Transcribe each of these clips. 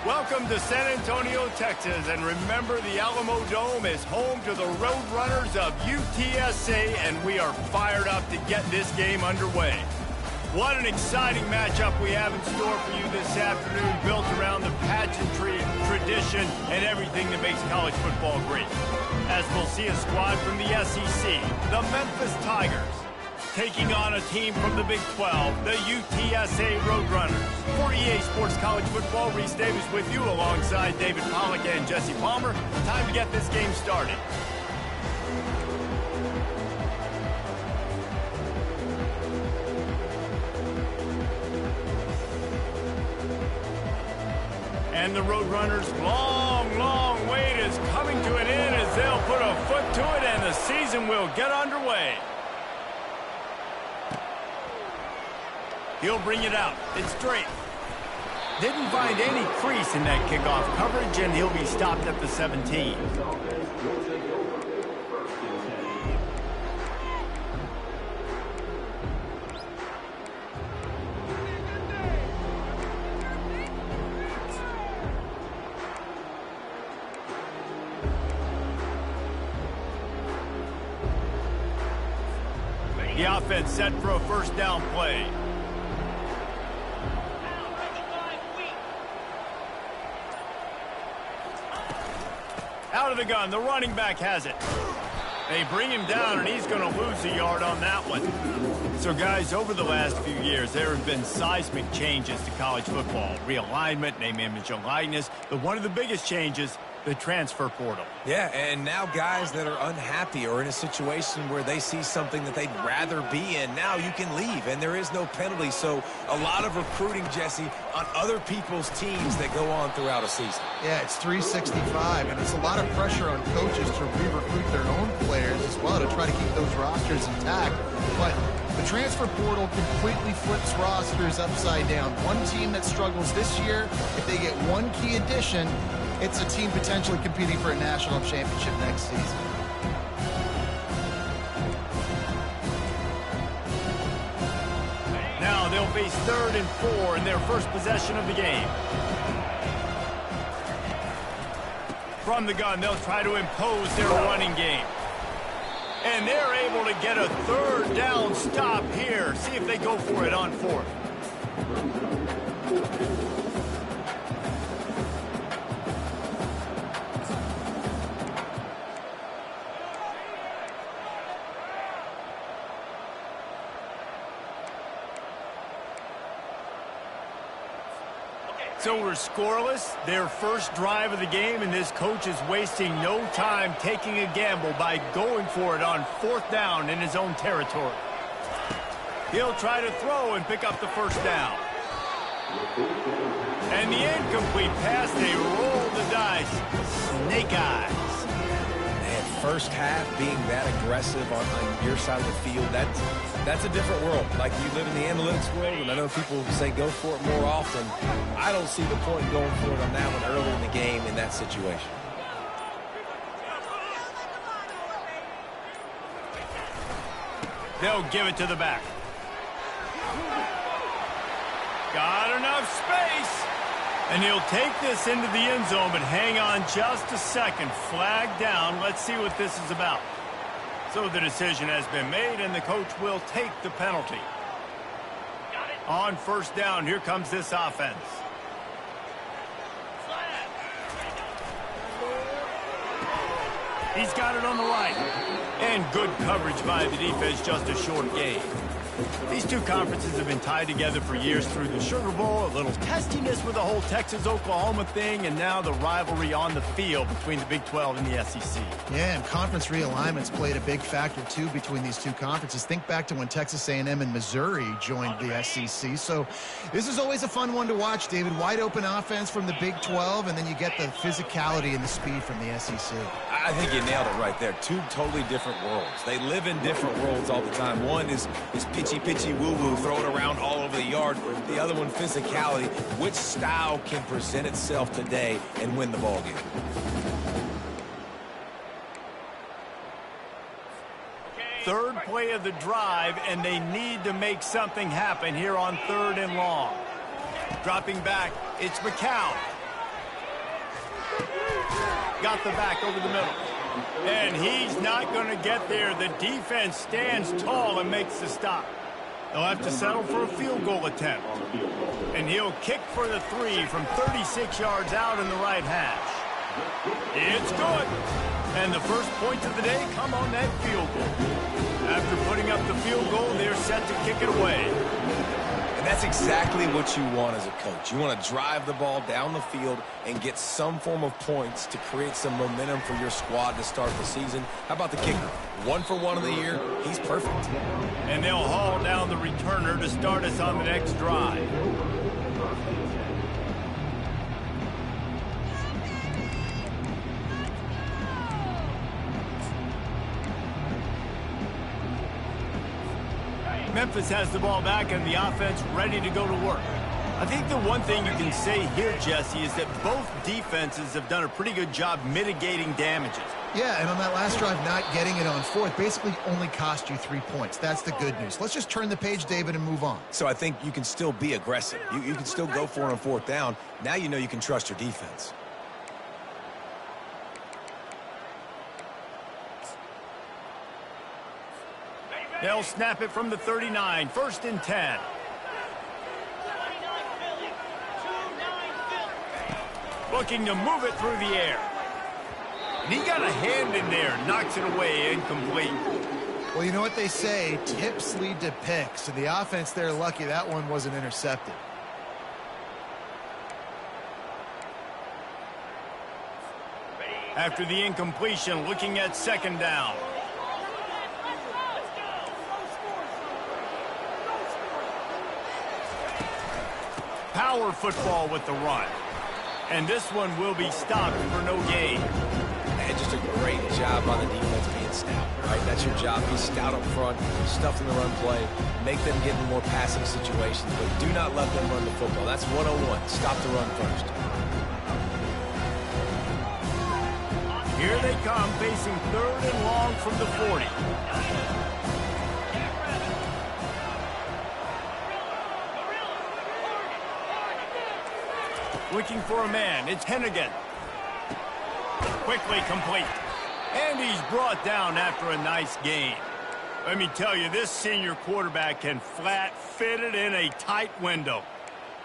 Welcome to San Antonio, Texas, and remember the Alamo Dome is home to the Roadrunners of UTSA, and we are fired up to get this game underway. What an exciting matchup we have in store for you this afternoon, built around the pageantry, tradition, and everything that makes college football great. As we'll see a squad from the SEC, the Memphis Tigers, taking on a team from the Big 12, the UTSA Roadrunners. For EA Sports College Football, Reese Davis with you alongside David Pollack and Jesse Palmer. Time to get this game started. And the Roadrunners' long wait is coming to an end as they'll put a foot to it and the season will get underway. He'll bring it out. It's straight. Didn't find any crease in that kickoff coverage, and he'll be stopped at the 17. The offense set for a first down play. Out of the gun, the running back has it. They bring him down, and he's going to lose a yard on that one. So, guys, over the last few years, there have been seismic changes to college football. Realignment, name, image, and likeness. But one of the biggest changes, the transfer portal. Yeah, and now guys that are unhappy or in a situation where they see something that they'd rather be in, now you can leave, and there is no penalty. So a lot of recruiting, Jesse, on other people's teams that go on throughout a season. Yeah, it's 365, and it's a lot of pressure on coaches to re-recruit their own players as well to try to keep those rosters intact. But the transfer portal completely flips rosters upside down. One team that struggles this year, if they get one key addition, it's a team potentially competing for a national championship next season. Now they'll face 3rd and 4 in their first possession of the game. From the gun, they'll try to impose their running game. And they're able to get a 3rd down stop here. See if they go for it on 4th. So we're scoreless, their first drive of the game, and this coach is wasting no time taking a gamble by going for it on 4th down in his own territory. He'll try to throw and pick up the first down. And the incomplete pass, they roll the dice. Snake eyes. Man, first half being that aggressive on your side of the field, that's a different world. Like, you live in the analytics world, and I know people say go for it more often. I don't see the point going for it on that one early in the game in that situation. They'll give it to the back. Got enough space. And he'll take this into the end zone, but hang on just a second. Flag down. Let's see what this is about. So the decision has been made, and the coach will take the penalty. On 1st down, here comes this offense. He's got it on the right. And good coverage by the defense, just a short gain. These two conferences have been tied together for years through the Sugar Bowl, a little testiness with the whole Texas-Oklahoma thing, and now the rivalry on the field between the Big 12 and the SEC. Yeah, and conference realignments played a big factor, too, between these two conferences. Think back to when Texas A&M and Missouri joined the SEC. So this is always a fun one to watch, David. Wide open offense from the Big 12, and then you get the physicality and the speed from the SEC. I think you nailed it right there. Two totally different worlds. They live in different worlds all the time. One is pitchy, woo-woo, throw it around all over the yard. The other one, physicality. Which style can present itself today and win the ball game? Third play of the drive, and they need to make something happen here on 3rd and long. Dropping back, it's McCown. Got the back over the middle. And he's not going to get there. The defense stands tall and makes the stop. They'll have to settle for a field goal attempt. And he'll kick for the 3 from 36 yards out in the right hash. It's good. And the first points of the day come on that field goal. After putting up the field goal, they're set to kick it away. And that's exactly what you want as a coach. You want to drive the ball down the field and get some form of points to create some momentum for your squad to start the season. How about the kicker? 1 for 1 of the year. He's perfect. And they'll haul down the returner to start us on the next drive. Memphis has the ball back and the offense ready to go to work. I think the one thing you can say here, Jesse, is that both defenses have done a pretty good job mitigating damages. Yeah, and on that last drive, not getting it on fourth basically only cost you 3 points. That's the good news. Let's just turn the page, David, and move on. So I think you can still be aggressive. You can still go for it on 4th down. Now you know you can trust your defense. They'll snap it from the 39, 1st and 10. Looking to move it through the air. And he got a hand in there, knocks it away, incomplete. Well, you know what they say, tips lead to picks, and the offense there lucky that one wasn't intercepted. After the incompletion, looking at 2nd down. Power football with the run. And this one will be stopped for no gain. And just a great job by the defense being stout, right? That's your job. Be stout up front, stuff in the run play, make them get in more passing situations, but do not let them run the football. That's 101. Stop the run first. Here they come, facing 3rd and long from the 40. Looking for a man. It's Hennigan. Quickly complete. And he's brought down after a nice gain. Let me tell you, this senior quarterback can flat fit it in a tight window.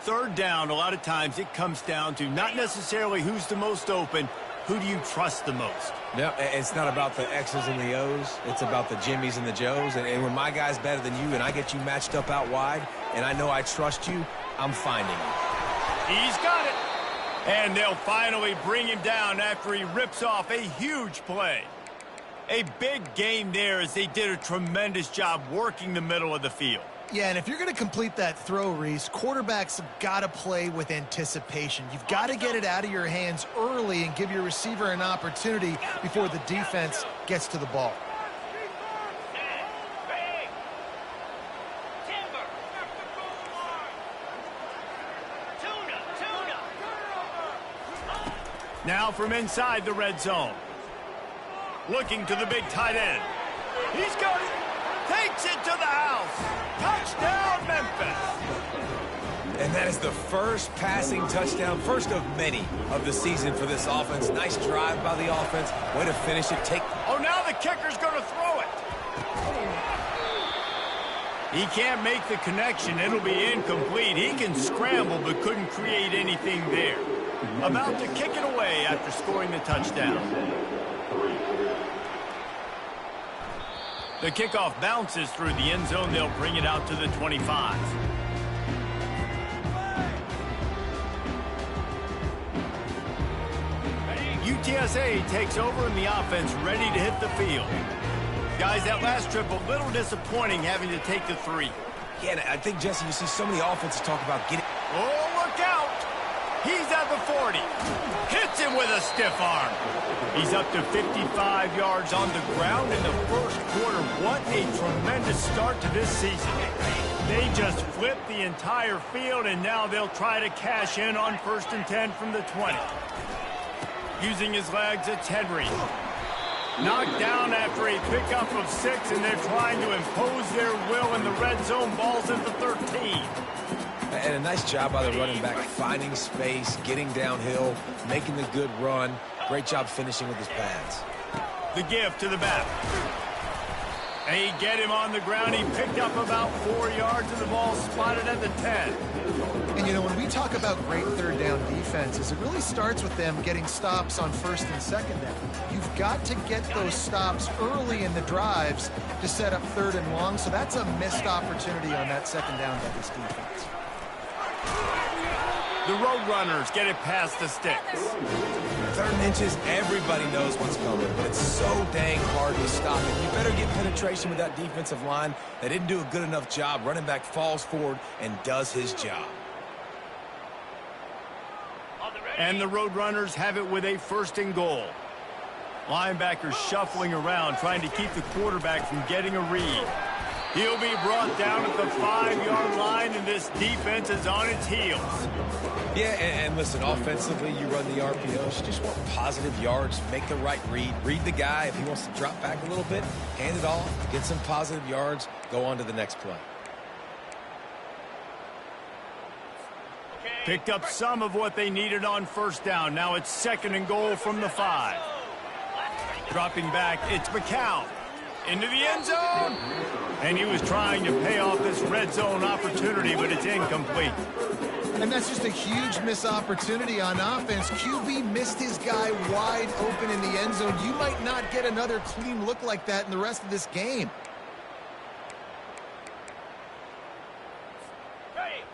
3rd down, a lot of times it comes down to not necessarily who's the most open, who do you trust the most? No, it's not about the X's and the O's. It's about the Jimmies and the Joes. And when my guy's better than you and I get you matched up out wide and I know I trust you, I'm finding you. He's got it. And they'll finally bring him down after he rips off a huge play. A big gain there as they did a tremendous job working the middle of the field. Yeah, and if you're going to complete that throw, Reese, quarterbacks have got to play with anticipation. You've got to get it out of your hands early and give your receiver an opportunity before the defense gets to the ball. Now from inside the red zone. Looking to the big tight end. He's got it. Takes it to the house. Touchdown, Memphis. And that is the first passing touchdown, first of many of the season for this offense. Nice drive by the offense. Way to finish it. Oh, now the kicker's going to throw it. He can't make the connection. It'll be incomplete. He can scramble but couldn't create anything there. About to kick it away after scoring the touchdown. The kickoff bounces through the end zone. They'll bring it out to the 25. UTSA takes over in the offense, ready to hit the field. Guys, that last trip, a little disappointing having to take the 3. Yeah, and I think, Jesse, you see so many offenses talk about getting... Oh, look out! He's at the 40. Hits him with a stiff arm. He's up to 55 yards on the ground in the first quarter. What a tremendous start to this season. They just flipped the entire field, and now they'll try to cash in on 1st and 10 from the 20. Using his legs, it's Henry. Knocked down after a pickup of 6, and they're trying to impose their will in the red zone. Ball's at the 13. And a nice job by the running back, finding space, getting downhill, making the good run. Great job finishing with his pads. The give to the back. They get him on the ground. He picked up about 4 yards, and the ball spotted at the 10. And, you know, when we talk about great third down defenses, it really starts with them getting stops on first and second down. You've got to get those stops early in the drives to set up third and long, so that's a missed opportunity on that second down by this defense. The Roadrunners get it past the sticks. 3rd inches, everybody knows what's coming, but it's so dang hard to stop it. You better get penetration with that defensive line. They didn't do a good enough job. Running back falls forward and does his job. And the Roadrunners have it with a 1st and goal. Linebackers shuffling around, trying to keep the quarterback from getting a read. He'll be brought down at the 5-yard line, and this defense is on its heels. Yeah, and listen, offensively, you run the RPOs. You just want positive yards, make the right read. Read the guy. If he wants to drop back a little bit, hand it off, get some positive yards, go on to the next play. Picked up some of what they needed on 1st down. Now it's 2nd and goal from the 5. Dropping back, it's McCown. Into the end zone. And he was trying to pay off this red zone opportunity, but it's incomplete. And that's just a huge missed opportunity on offense. QB missed his guy wide open in the end zone. You might not get another clean look like that in the rest of this game.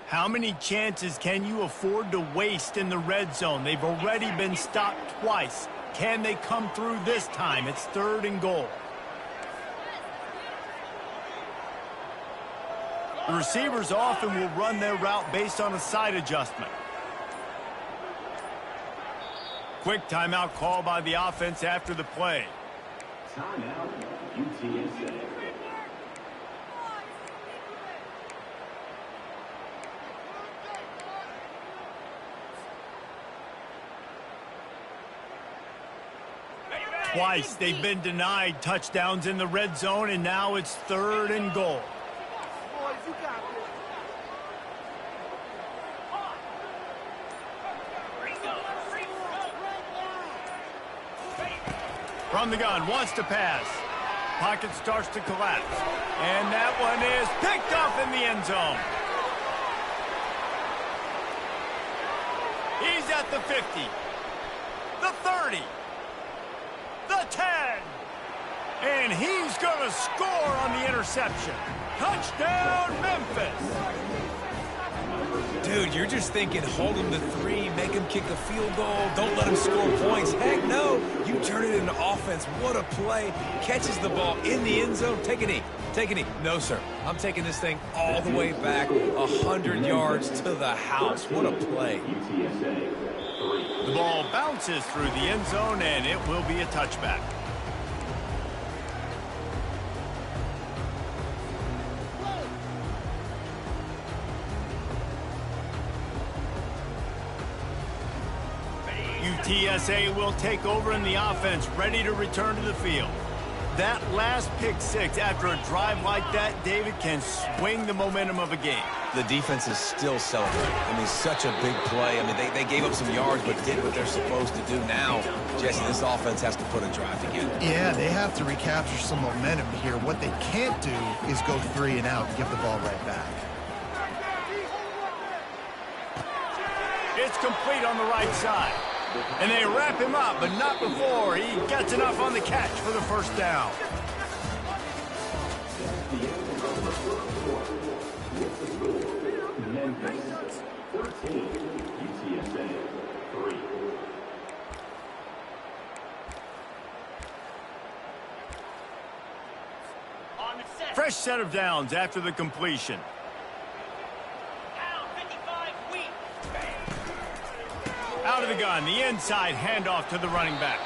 How many chances can you afford to waste in the red zone? They've already been stopped twice. Can they come through this time? It's 3rd and goal. The receivers often will run their route based on a side adjustment. Quick timeout call by the offense after the play. Timeout, UTSA. Twice they've been denied touchdowns in the red zone, and now it's 3rd and goal. From the gun, wants to pass. Pocket starts to collapse. And that one is picked off in the end zone. He's at the 50. The 30. The 10. And he's going to score on the interception. Touchdown, Memphis. Dude, you're just thinking, hold him to 3, make him kick a field goal, don't let him score points. Heck no, you turn it into offense. What a play. Catches the ball in the end zone. Take a knee. Take a knee. No, sir. I'm taking this thing all the way back 100 yards to the house. What a play. The ball bounces through the end zone, and it will be a touchback. UTSA will take over in the offense, ready to return to the field. That last pick 6 after a drive like that, David, can swing the momentum of a game. The defense is still celebrating. I mean, such a big play. I mean, they gave up some yards but did what they're supposed to do. Now, Jesse, this offense has to put a drive together. Yeah, they have to recapture some momentum here. What they can't do is go 3 and out and give the ball right back. It's complete on the right side. And they wrap him up, but not before he gets enough on the catch for the 1st down. Memphis 14, UTSA 3. Fresh set of downs after the completion. Out of the gun, the inside handoff to the running back.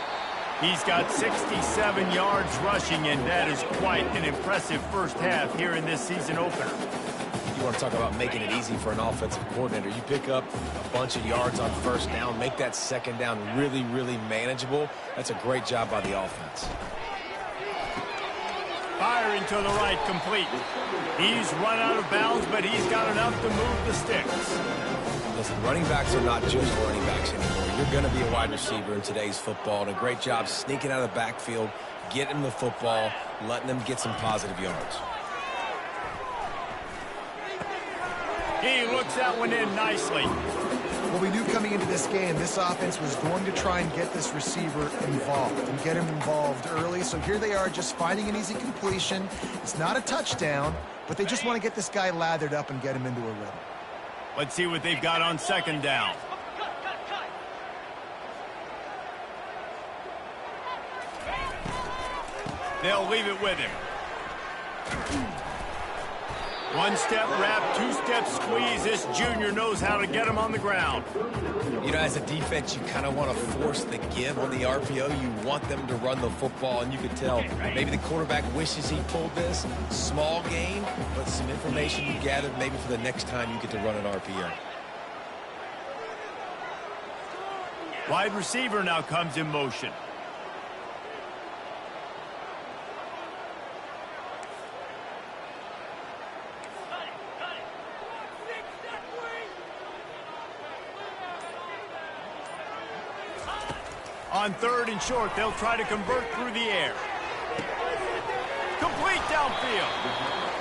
He's got 67 yards rushing, and that is quite an impressive 1st half here in this season opener. You want to talk about making it easy for an offensive coordinator. You pick up a bunch of yards on 1st down, make that 2nd down really, really manageable. That's a great job by the offense. Firing to the right, complete. He's run out of bounds, but he's got enough to move the sticks. Listen, running backs are not just running backs anymore. You're going to be a wide receiver in today's football, and a great job sneaking out of the backfield, getting them the football, letting them get some positive yards. He looks that one in nicely. Well, we knew coming into this game, this offense was going to try and get this receiver involved and get him involved early. So here they are just finding an easy completion. It's not a touchdown, but they just want to get this guy lathered up and get him into a rhythm. Let's see what they've got on second down. They'll leave it with him. One-step wrap, two-step squeeze. This junior knows how to get him on the ground. You know, as a defense, you kind of want to force the give on the RPO. You want them to run the football, and you can tell maybe the quarterback wishes he pulled this. Small gain, but some information you gathered maybe for the next time you get to run an RPO. Wide receiver now comes in motion. On third and short, they'll try to convert through the air. Complete downfield.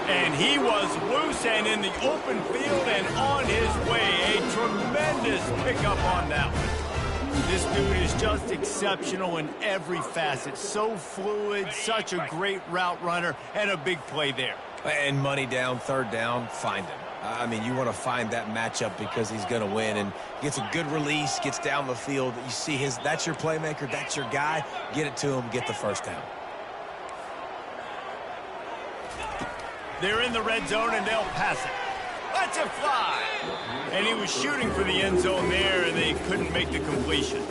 And he was loose and in the open field and on his way. A tremendous pickup on that one. This dude is just exceptional in every facet. So fluid, such a great route runner, and a big play there. And money down, third down, find him. I mean, you want to find that matchup because he's going to win, and gets a good release, gets down the field. You see that's your playmaker, that's your guy. Get it to him, get the first down. They're in the red zone, and they'll pass it. Let's it fly! And he was shooting for the end zone there, and they couldn't make the completion.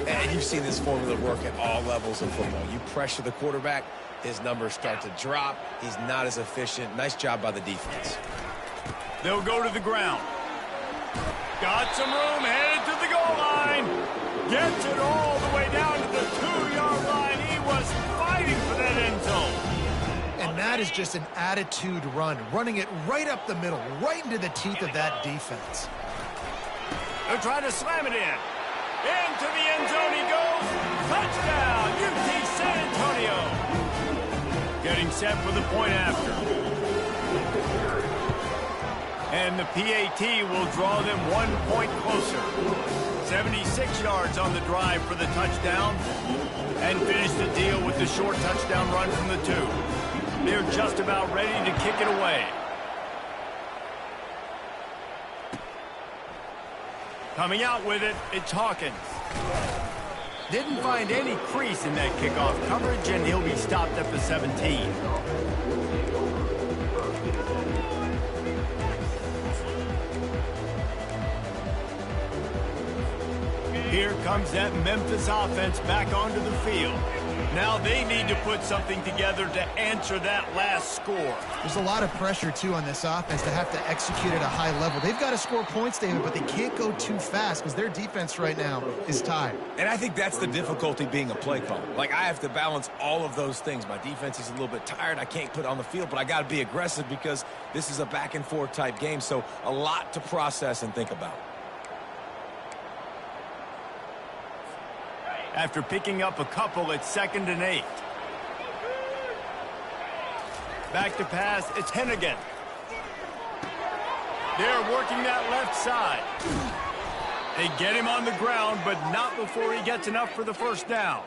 And you've seen this formula work at all levels of football. You pressure the quarterback, his numbers start to drop. He's not as efficient. Nice job by the defense. They'll go to the ground. Got some room, headed to the goal line. Gets it all the way down to the 2-yard line. He was fighting for that end zone. And that is just an attitude run, running it right up the middle, right into the teeth of that defense. They're trying to slam it in. Into the end zone he goes. Touchdown, UT San Antonio. Getting set for the point after. And the PAT will draw them 1 point closer. 76 yards on the drive for the touchdown. And finish the deal with the short touchdown run from the 2. They're just about ready to kick it away. Coming out with it, it's Hawkins. Didn't find any crease in that kickoff coverage, and he'll be stopped at the 17. Here comes that Memphis offense back onto the field. Now they need to put something together to answer that last score. There's a lot of pressure, too, on this offense to have to execute at a high level. They've got to score points, David, but they can't go too fast because their defense right now is tired. And I think that's the difficulty being a play caller. Like, I have to balance all of those things. My defense is a little bit tired. I can't put it on the field, but I got to be aggressive because this is a back-and-forth type game, so a lot to process and think about. After picking up a couple, it's 2nd and 8. Back to pass, it's Hennigan. They're working that left side. They get him on the ground, but not before he gets enough for the first down.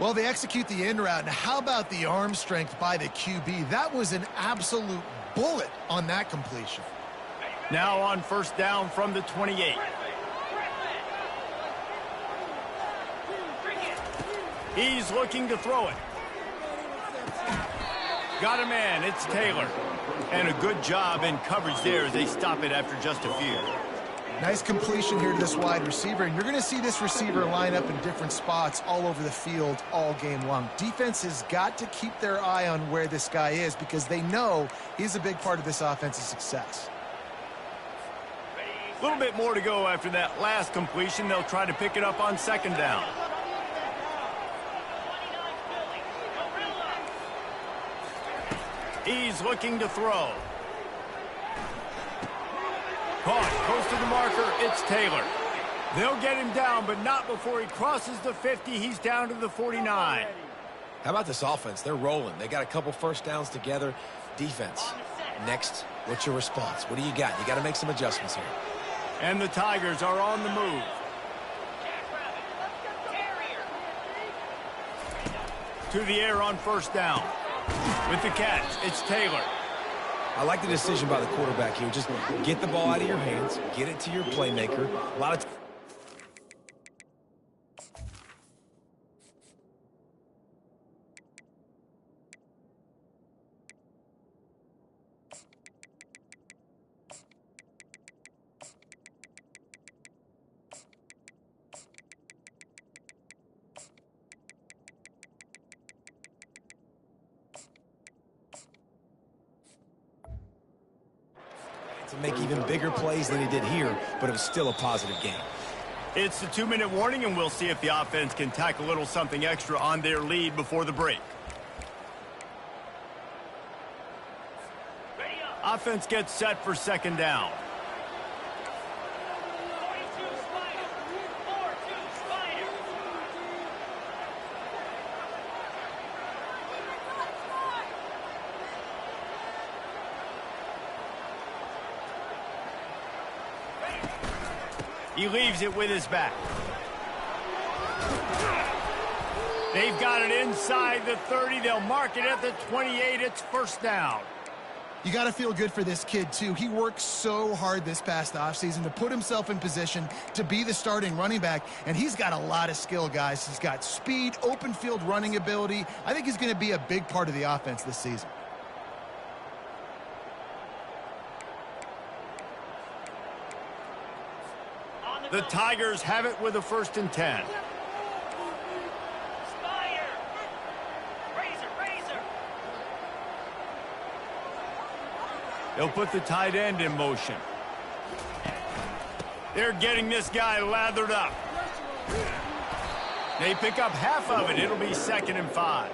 Well, they execute the in route. Now, how about the arm strength by the QB? That was an absolute bullet on that completion. Now on first down from the 28. He's looking to throw it. Got a man, it's Taylor. And a good job in coverage there as they stop it after just a few. Nice completion here to this wide receiver. And you're going to see this receiver line up in different spots all over the field all game long. Defense has got to keep their eye on where this guy is because they know he's a big part of this offense's success. A little bit more to go after that last completion. They'll try to pick it up on second down. He's looking to throw. Caught, close to the marker, it's Taylor. They'll get him down, but not before he crosses the 50. He's down to the 49. How about this offense? They're rolling. They got a couple first downs together. Defense. Next, what's your response? What do you got? You got to make some adjustments here. And the Tigers are on the move. To the air on first down. With the catch, it's Taylor. I like the decision by the quarterback here. Just get the ball out of your hands, get it to your playmaker. A lot of to make even bigger plays than he did here, but it was still a positive game. It's the 2-minute warning, and we'll see if the offense can tack a little something extra on their lead before the break. Offense gets set for second down. He leaves it with his back. They've got it inside the 30. They'll mark it at the 28. It's first down. You got to feel good for this kid, too. He worked so hard this past offseason to put himself in position to be the starting running back, and he's got a lot of skill, guys. He's got speed, open field running ability. I think he's going to be a big part of the offense this season. The Tigers have it with a 1st and 10. They'll put the tight end in motion. They're getting this guy lathered up. They pick up half of it. It'll be 2nd and 5.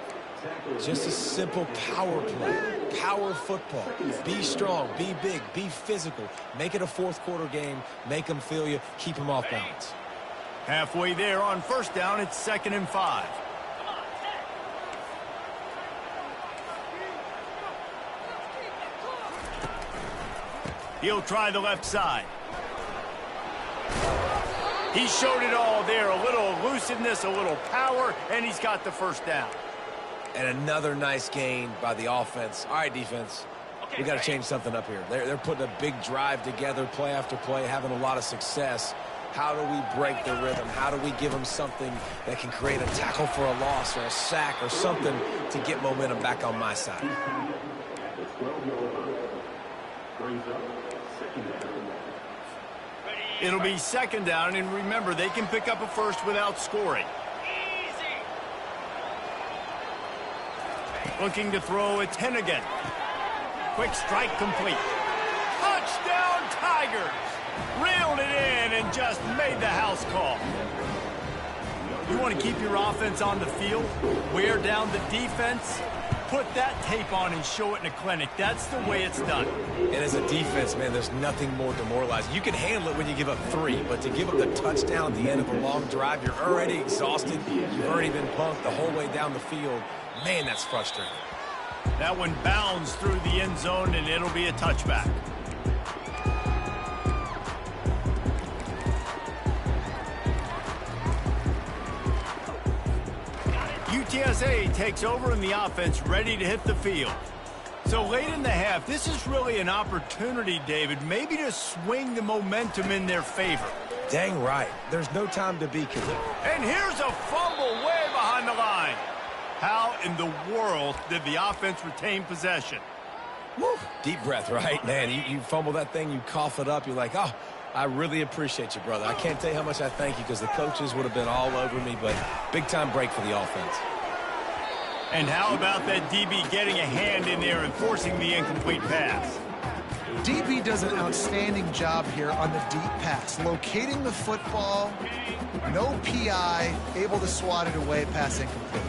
Just a simple power play, power football. Be strong, be big, be physical. Make it a fourth-quarter game. Make them feel you. Keep them off balance. Halfway there on first down, it's 2nd and 5. He'll try the left side. He showed it all there. A little elusiveness, a little power, and he's got the first down. And another nice gain by the offense. All right, defense, we got to change something up here. They're putting a big drive together, play after play, having a lot of success. How do we break the rhythm? How do we give them something that can create a tackle for a loss or a sack or something to get momentum back on my side? It'll be 2nd down, and remember, they can pick up a first without scoring. Looking to throw, it's Hennigan. Quick strike complete. Touchdown, Tigers! Reeled it in and just made the house call. You want to keep your offense on the field, wear down the defense, put that tape on and show it in a clinic. That's the way it's done. And as a defense, man, there's nothing more demoralizing. You can handle it when you give up 3, but to give up the touchdown at the end of a long drive, you're already exhausted. You've already been punked the whole way down the field. Man, that's frustrating. That one bounds through the end zone, and it'll be a touchback. UTSA takes over in the offense, ready to hit the field. So late in the half, this is really an opportunity, David, maybe to swing the momentum in their favor. Dang right. There's no time to be content. And here's a fumble way behind the line. How in the world did the offense retain possession? Woo. Deep breath, right? Man, you fumble that thing, you cough it up, you're like, oh, I really appreciate you, brother. I can't tell you how much I thank you because the coaches would have been all over me, but big-time break for the offense. And how about that DB getting a hand in there and forcing the incomplete pass? DB does an outstanding job here on the deep pass, locating the football, no PI, able to swat it away, pass incomplete.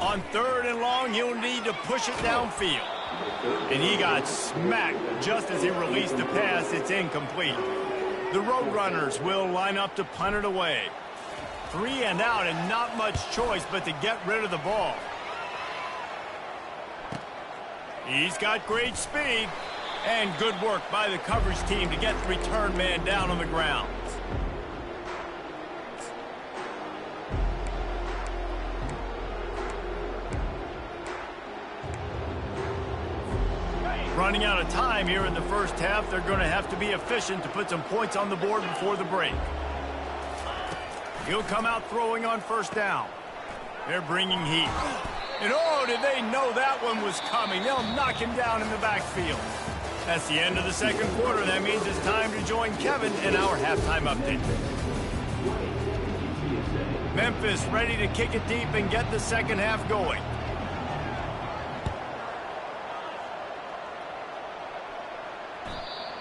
On 3rd and long, he'll need to push it downfield. And he got smacked just as he released the pass. It's incomplete. The Roadrunners will line up to punt it away. 3 and out and not much choice but to get rid of the ball. He's got great speed. And good work by the coverage team to get the return man down on the ground. Running out of time here in the first half. They're going to have to be efficient to put some points on the board before the break. He'll come out throwing on 1st down. They're bringing heat. And oh, did they know that one was coming? They'll knock him down in the backfield. That's the end of the 2nd quarter. That means it's time to join Kevin in our halftime update. Memphis ready to kick it deep and get the 2nd half going.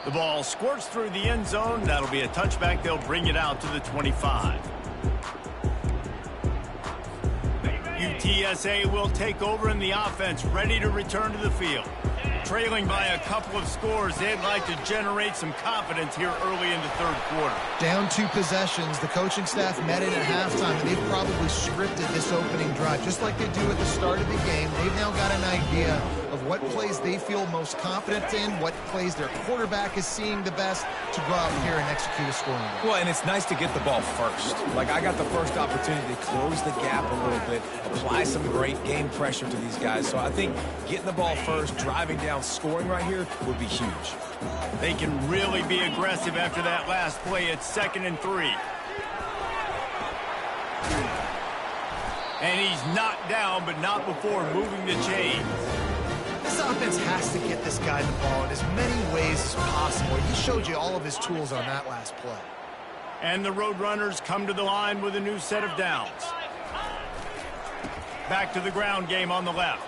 The ball squirts through the end zone. That'll be a touchback. They'll bring it out to the 25. UTSA will take over in the offense, ready to return to the field. Trailing by a couple of scores, they'd like to generate some confidence here early in the 3rd quarter. Down 2 possessions, the coaching staff met in at halftime, and they've probably scripted this opening drive. Just like they do at the start of the game, they've now got an idea of what plays they feel most confident in, what plays their quarterback is seeing the best to go out here and execute a scoring drive. Well, and it's nice to get the ball first. Like, I got the first opportunity to close the gap a little bit, apply some great game pressure to these guys. So I think getting the ball first, driving down, scoring right here would be huge. They can really be aggressive after that last play. It's 2nd and 3. And he's knocked down, but not before moving the chains. This offense has to get this guy the ball in as many ways as possible. He showed you all of his tools on that last play. And the Roadrunners come to the line with a new set of downs. Back to the ground game on the left.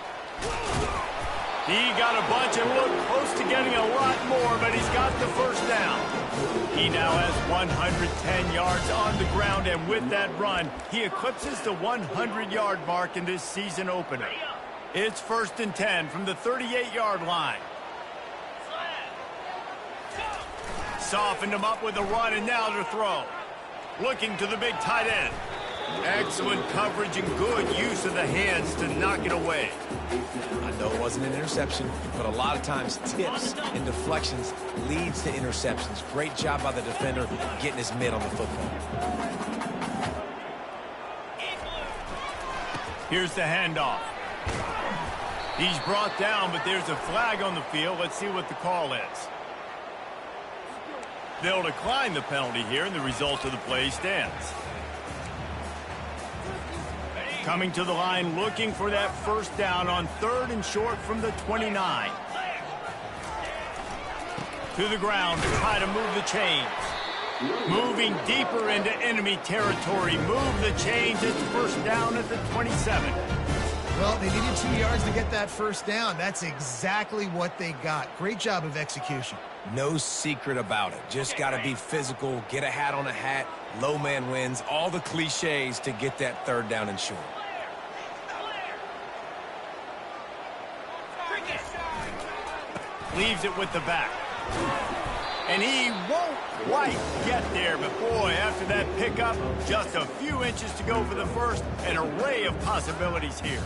He got a bunch and looked close to getting a lot more, but he's got the 1st down. He now has 110 yards on the ground, and with that run, he eclipses the 100-yard mark in this season opener. It's 1st and 10 from the 38-yard line. Softened him up with a run, and now to throw. Looking to the big tight end. Excellent coverage and good use of the hands to knock it away. I know it wasn't an interception, but a lot of times tips and deflections leads to interceptions. Great job by the defender getting his mitt on the football. Here's the handoff. He's brought down, but there's a flag on the field. Let's see what the call is. They'll decline the penalty here, and the result of the play stands. Coming to the line, looking for that 1st down on 3rd and short from the 29. To the ground to try to move the chains. Moving deeper into enemy territory. Move the chains. It's 1st down at the 27. Well, they needed 2 yards to get that 1st down. That's exactly what they got. Great job of execution. No secret about it. Just got to be physical, get a hat on a hat, low man wins, all the cliches to get that 3rd down and short. Leaves it with the back. And he won't quite get there, but boy, after that pickup, just a few inches to go for the 1st, an array of possibilities here.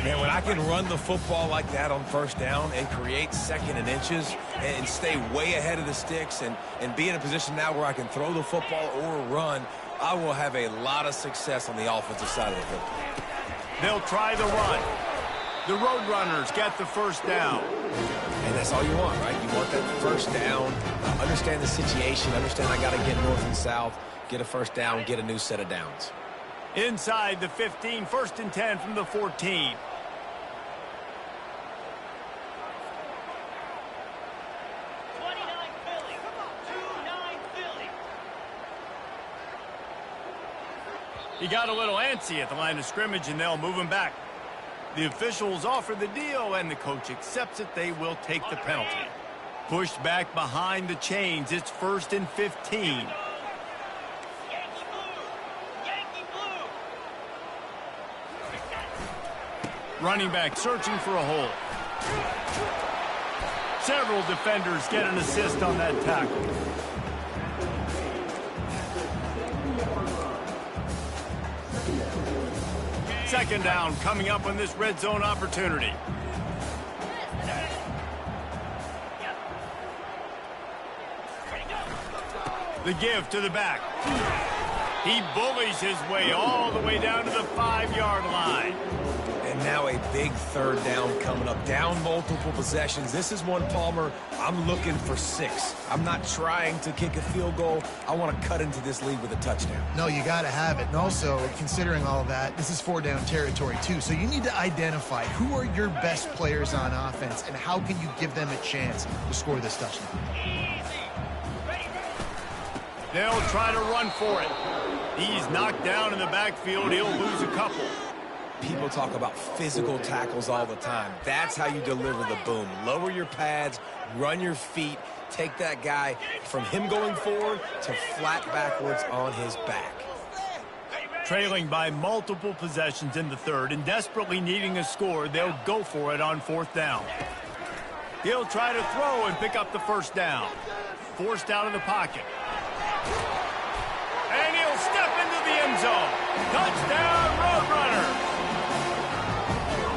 Man, when I can run the football like that on 1st down and create 2nd and inches and stay way ahead of the sticks and be in a position now where I can throw the football or run, I will have a lot of success on the offensive side of the football. They'll try the run. The Roadrunners get the 1st down. And that's all you want, right? You want that 1st down, understand the situation, understand I got to get north and south, get a 1st down, get a new set of downs. Inside the 15, 1st and 10 from the 14. He got a little antsy at the line of scrimmage, and they'll move him back. The officials offer the deal, and the coach accepts it. They will take the penalty. Pushed back behind the chains. It's 1st and 15. Running back searching for a hole. Several defenders get an assist on that tackle. Second down coming up on this red zone opportunity. The give to the back. He bullies his way all the way down to the 5-yard line. And now a big third down coming up. Down multiple possessions. This is one, Palmer, I'm looking for 6. I'm not trying to kick a field goal. I want to cut into this lead with a touchdown. No, you got to have it. And also, considering all of that, this is 4-down territory, too. So you need to identify who are your best players on offense and how can you give them a chance to score this touchdown. They'll try to run for it. He's knocked down in the backfield. He'll lose a couple. People talk about physical tackles all the time. That's how you deliver the boom. Lower your pads, run your feet, take that guy from him going forward to flat backwards on his back. Trailing by multiple possessions in the third and desperately needing a score, they'll go for it on 4th down. He'll try to throw and pick up the first down. Forced out of the pocket. And he'll step into the end zone. Touchdown, Roadrunner.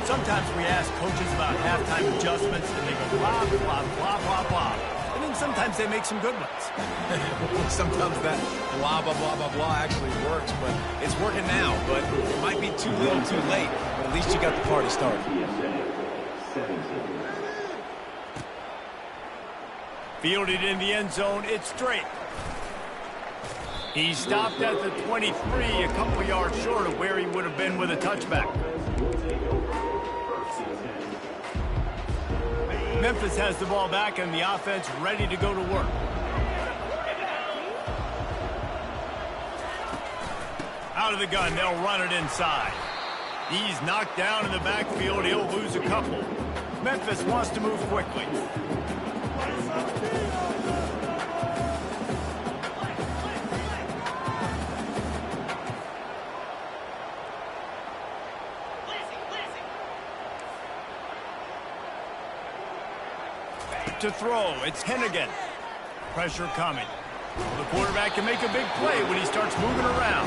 Sometimes we ask coaches about halftime adjustments, and they go blah, blah, blah, blah, blah. And then sometimes they make some good ones. Sometimes that blah, blah, blah, blah, blah actually works, but it's working now. But it might be too little too late, but at least you got the party started. Fielded in the end zone, it's straight. He stopped at the 23, a couple yards short of where he would have been with a touchback. Memphis has the ball back and the offense ready to go to work. Out of the gun, they'll run it inside. He's knocked down in the backfield. He'll lose a couple. Memphis wants to move quickly. To throw, it's Hennigan. Pressure coming. The quarterback can make a big play when he starts moving around.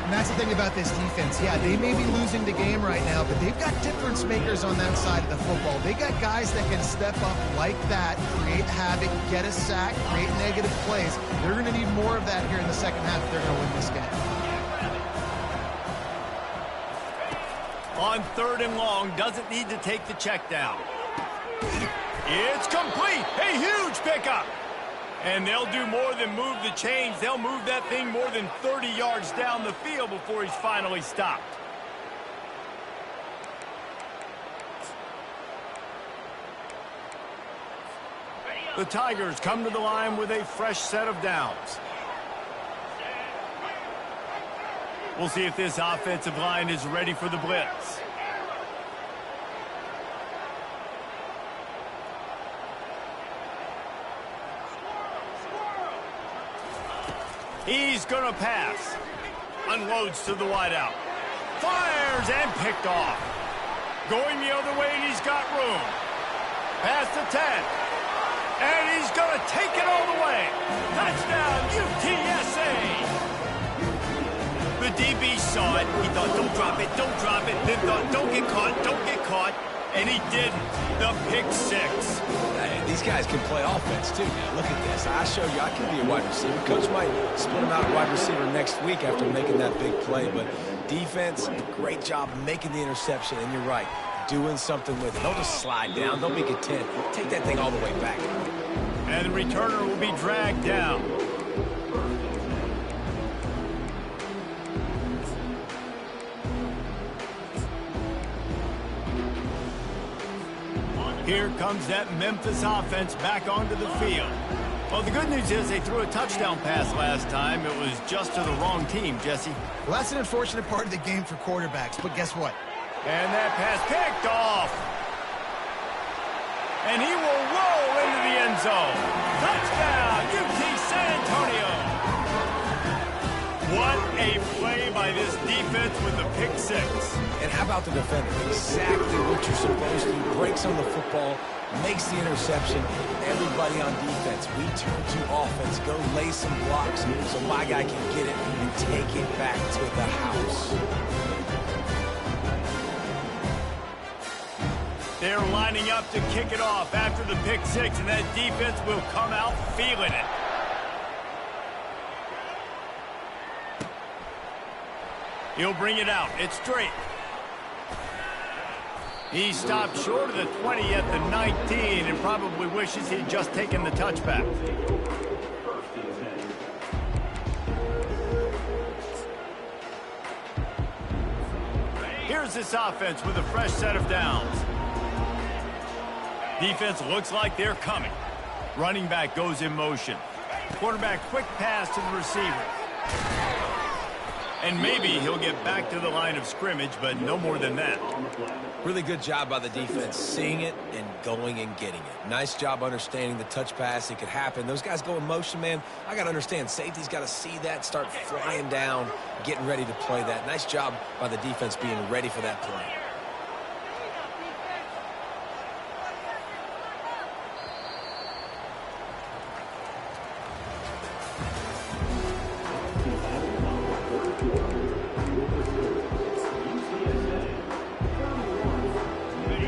And that's the thing about this defense. Yeah, they may be losing the game right now, but they've got difference makers on that side of the football. They got guys that can step up like that, create havoc, get a sack, create negative plays. They're going to need more of that here in the second half if they're going to win this game. On 3rd and long, doesn't need to take the check down. It's complete. A huge pickup. And they'll do more than move the chains. They'll move that thing more than 30 yards down the field before he's finally stopped. The Tigers come to the line with a fresh set of downs. We'll see if this offensive line is ready for the blitz. He's going to pass. Unloads to the wideout. Fires and picked off. Going the other way, and he's got room. Past the 10. And he's going to take it all the way. Touchdown, UTSA. The DB saw it. He thought, don't drop it, don't drop it. Then thought, don't get caught, don't get caught. And he didn't. The pick 6. Hey, these guys can play offense, too. Now, look at this. I show you I can be a wide receiver. Coach might split him out at wide receiver next week after making that big play. But defense, great job making the interception. And you're right, doing something with it. Don't just slide down. Don't make it 10. Take that thing all the way back. And the returner will be dragged down. Here comes that Memphis offense back onto the field. Well, the good news is they threw a touchdown pass last time. It was just to the wrong team, Jesse. Well, that's an unfortunate part of the game for quarterbacks, but guess what? And that pass picked off. And he will roll into the end zone. Touchdown, UT San Antonio. What a play by this defense with the pick six. And how about the defender? Exactly what you're supposed to. Breaks on the football, makes the interception. Everybody on defense, we turn to offense. Go lay some blocks so my guy can get it and take it back to the house. They're lining up to kick it off after the pick six, and that defense will come out feeling it. He'll bring it out. It's straight. He stopped short of the 20 at the 19 and probably wishes he'd just taken the touchback. Here's this offense with a fresh set of downs. Defense looks like they're coming. Running back goes in motion. Quarterback quick pass to the receiver. And maybe he'll get back to the line of scrimmage, but no more than that. Really good job by the defense, seeing it and going and getting it. Nice job understanding the touch pass. It could happen. Those guys go in motion, man. I got to understand, safety's got to see that, start flying down, getting ready to play that. Nice job by the defense being ready for that play.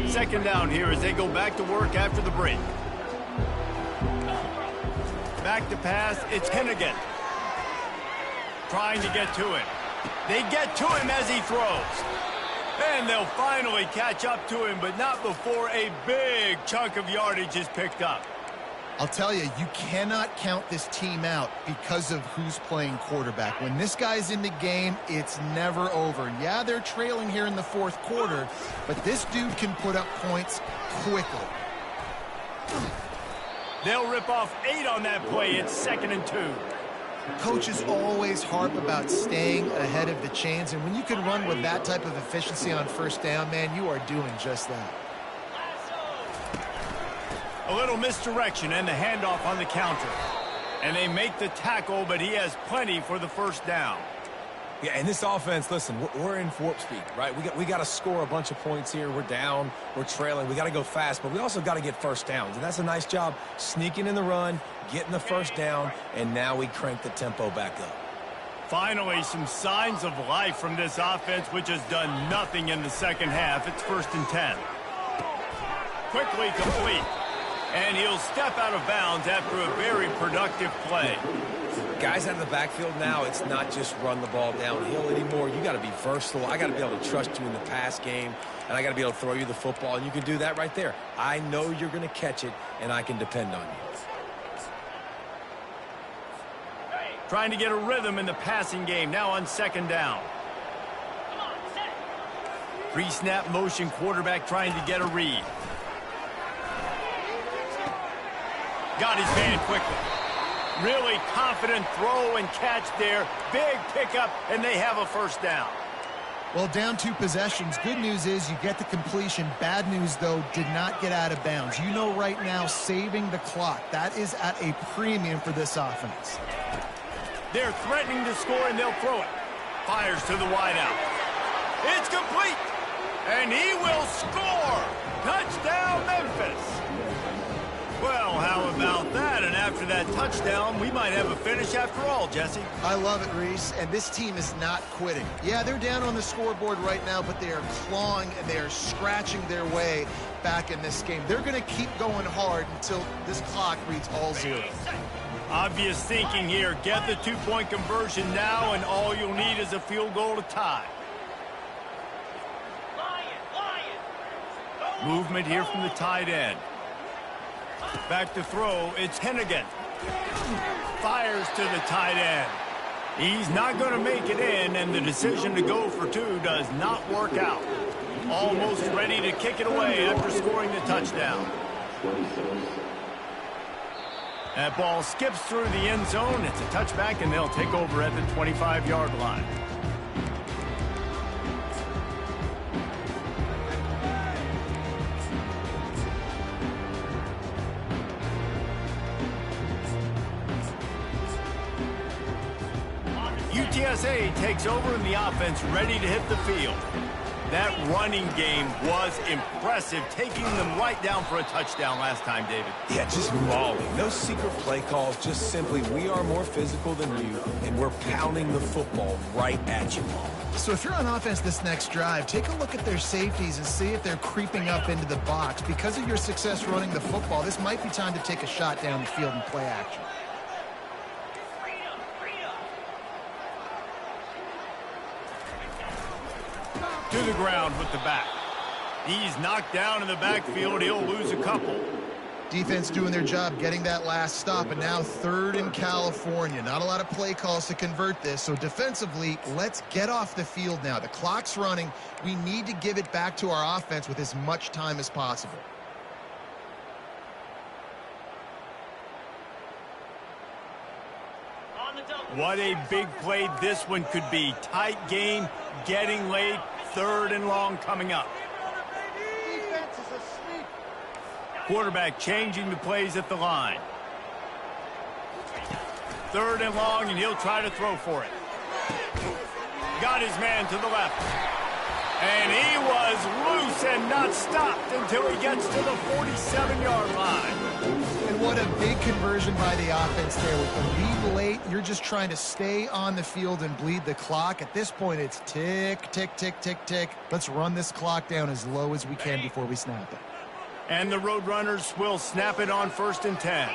Second down here as they go back to work after the break. Back to pass, it's Hennigan. Trying to get to him. They get to him as he throws. And they'll finally catch up to him, but not before a big chunk of yardage is picked up. I'll tell you, you cannot count this team out because of who's playing quarterback. When this guy's in the game, it's never over. Yeah, they're trailing here in the fourth quarter, but this dude can put up points quickly. They'll rip off 8 on that play. It's 2nd and 2. Coaches always harp about staying ahead of the chains, and when you can run with that type of efficiency on first down, man, you are doing just that. A little misdirection and the handoff on the counter. And they make the tackle, but he has plenty for the first down. Yeah, and this offense, listen, we're in warp speed, right? We got to score a bunch of points here. We're down, we're trailing. We got to go fast, but we also got to get first downs. And that's a nice job sneaking in the run, getting the first down, and now we crank the tempo back up. Finally, some signs of life from this offense, which has done nothing in the second half. It's 1st and 10. Quickly complete. And he'll step out of bounds after a very productive play. Guys out of the backfield now, it's not just run the ball downhill anymore. You got to be versatile. I got to be able to trust you in the pass game, and I got to be able to throw you the football, and you can do that right there. I know you're going to catch it, and I can depend on you. Trying to get a rhythm in the passing game, now on 2nd down. Pre-snap motion quarterback trying to get a read. Got his man quickly. Really confident throw and catch there. Big pickup, and they have a first down. Well, down 2 possessions. Good news is you get the completion. Bad news, though, did not get out of bounds. You know right now, saving the clock. That is at a premium for this offense. They're threatening to score, and they'll throw it. Fires to the wideout. It's complete, and he will score. Touchdown, Memphis. Well, how about that? And after that touchdown, we might have a finish after all, Jesse. I love it, Reese, and this team is not quitting. Yeah, they're down on the scoreboard right now, but they are clawing and they are scratching their way back in this game. They're going to keep going hard until this clock reads all zeros. Obvious thinking here. Get the 2-point conversion now, and all you'll need is a field goal to tie. Movement here from the tight end. Back to throw, it's Hennigan. Fires to the tight end. He's not going to make it in, and the decision to go for 2 does not work out. Almost ready to kick it away after scoring the touchdown. That ball skips through the end zone. It's a touchback, and they'll take over at the 25-yard line. UTSA takes over in the offense, ready to hit the field. That running game was impressive, taking them right down for a touchdown last time, David. Yeah, just mauling. No secret play calls, just simply we are more physical than you, and we're pounding the football right at you. So if you're on offense this next drive, take a look at their safeties and see if they're creeping up into the box. Because of your success running the football, this might be time to take a shot down the field and play action. To the ground with the back. He's knocked down in the backfield. He'll lose a couple. Defense doing their job getting that last stop, and now 3rd in California. Not a lot of play calls to convert this, so defensively, let's get off the field now. The clock's running. We need to give it back to our offense with as much time as possible. What a big play this one could be. Tight game, getting late, 3rd and long coming up. Quarterback changing the plays at the line. 3rd and long, and he'll try to throw for it. Got his man to the left. And he was loose and not stopped until he gets to the 47-yard line. And what a big conversion by the offense there. With the lead late, you're just trying to stay on the field and bleed the clock. At this point, it's tick, tick, tick, tick, tick. Let's run this clock down as low as we can before we snap it. And the Roadrunners will snap it on 1st and 10.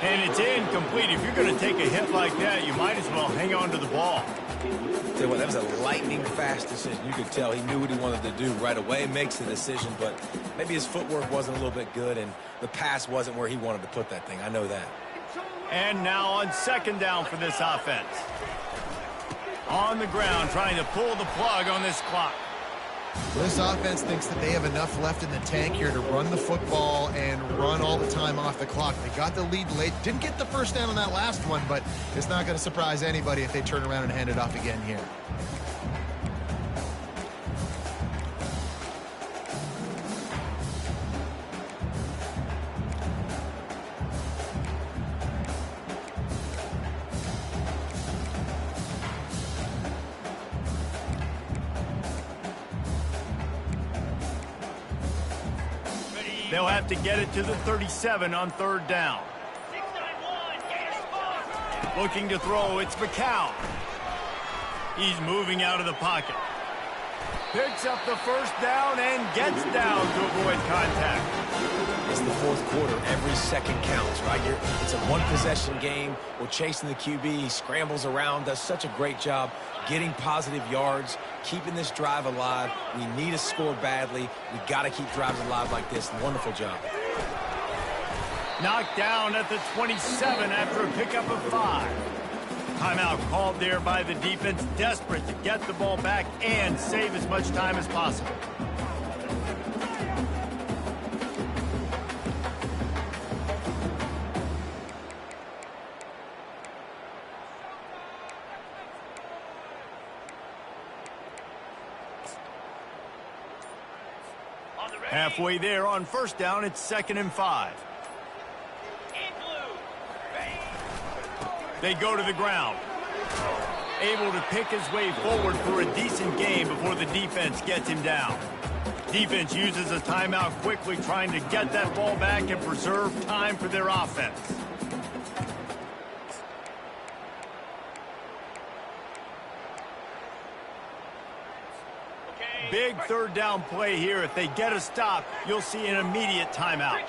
And it's incomplete. If you're going to take a hit like that, you might as well hang on to the ball. Tell you what, that was a lightning-fast decision. You could tell he knew what he wanted to do right away, makes the decision, but maybe his footwork wasn't a little bit good, and the pass wasn't where he wanted to put that thing. I know that. And now on 2nd down for this offense. On the ground, trying to pull the plug on this clock. This offense thinks that they have enough left in the tank here to run the football and run all the time off the clock. They got the lead late. Didn't get the first down on that last one, but it's not going to surprise anybody if they turn around and hand it off again here. They'll have to get it to the 37 on 3rd down. Looking to throw, it's McCown. He's moving out of the pocket. Picks up the 1st down and gets down to avoid contact. It's the 4th quarter. Every second counts, right? It's a one-possession game. We're chasing the QB. He scrambles around, does such a great job getting positive yards, keeping this drive alive. We need to score badly. We got to keep drives alive like this. Wonderful job. Knocked down at the 27 after a pickup of 5. Timeout called there by the defense, desperate to get the ball back and save as much time as possible. Halfway there on 1st down, it's 2nd and 5. They go to the ground. Able to pick his way forward for a decent game before the defense gets him down. Defense uses a timeout quickly, trying to get that ball back and preserve time for their offense. Big 3rd down play here. If they get a stop, you'll see an immediate timeout.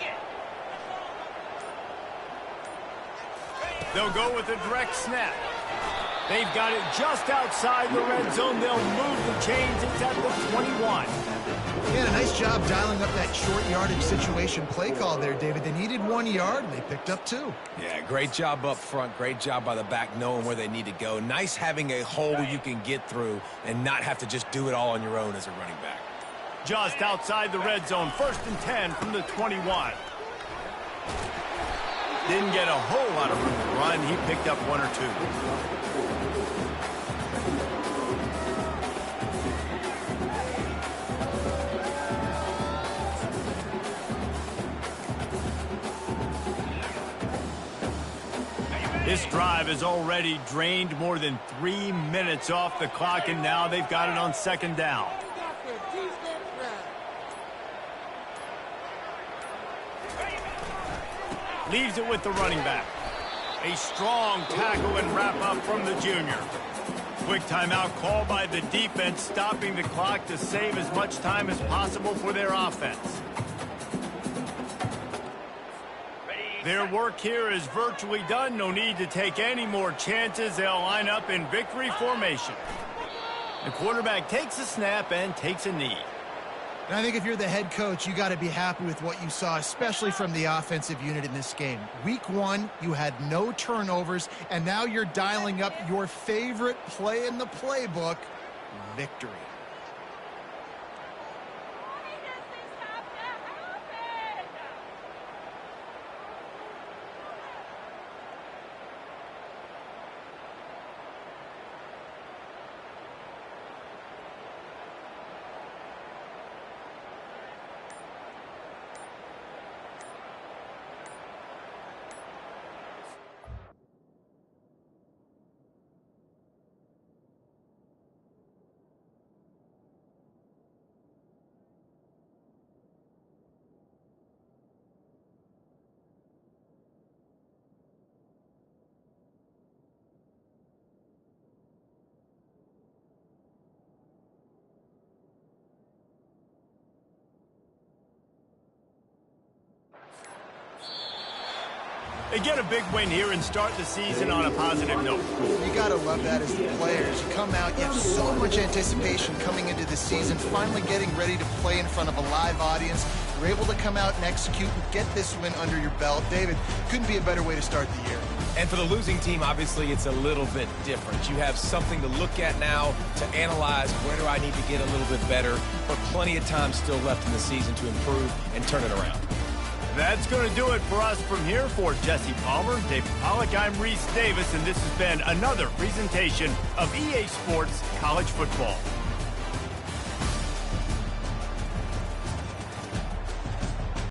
They'll go with a direct snap. They've got it just outside the red zone. They'll move the chains. It's at the 21. Yeah, a nice job dialing up that short yardage situation play call there, David. They needed 1 yard, and they picked up 2. Yeah, great job up front. Great job by the back knowing where they need to go. Nice having a hole you can get through and not have to just do it all on your own as a running back. Just outside the red zone. 1st and 10 from the 21. Didn't get a whole lot of room to run. He picked up 1 or 2. This drive has already drained more than 3 minutes off the clock, and now they've got it on second down. Leaves it with the running back. A strong tackle and wrap-up from the junior. Quick timeout called by the defense, stopping the clock to save as much time as possible for their offense. Their work here is virtually done. No need to take any more chances. They'll line up in victory formation. The quarterback takes a snap and takes a knee. And I think if you're the head coach, you got to be happy with what you saw, especially from the offensive unit in this game. Week 1, you had no turnovers, and now you're dialing up your favorite play in the playbook, victory. They get a big win here and start the season on a positive note. You got to love that as the players. You come out, you have so much anticipation coming into the season, finally getting ready to play in front of a live audience. You're able to come out and execute and get this win under your belt. David, couldn't be a better way to start the year. And for the losing team, obviously, it's a little bit different. You have something to look at now to analyze where do I need to get a little bit better, but plenty of time still left in the season to improve and turn it around. That's going to do it for us from here. For Jesse Palmer, David Pollack, I'm Reese Davis, and this has been another presentation of EA Sports College Football.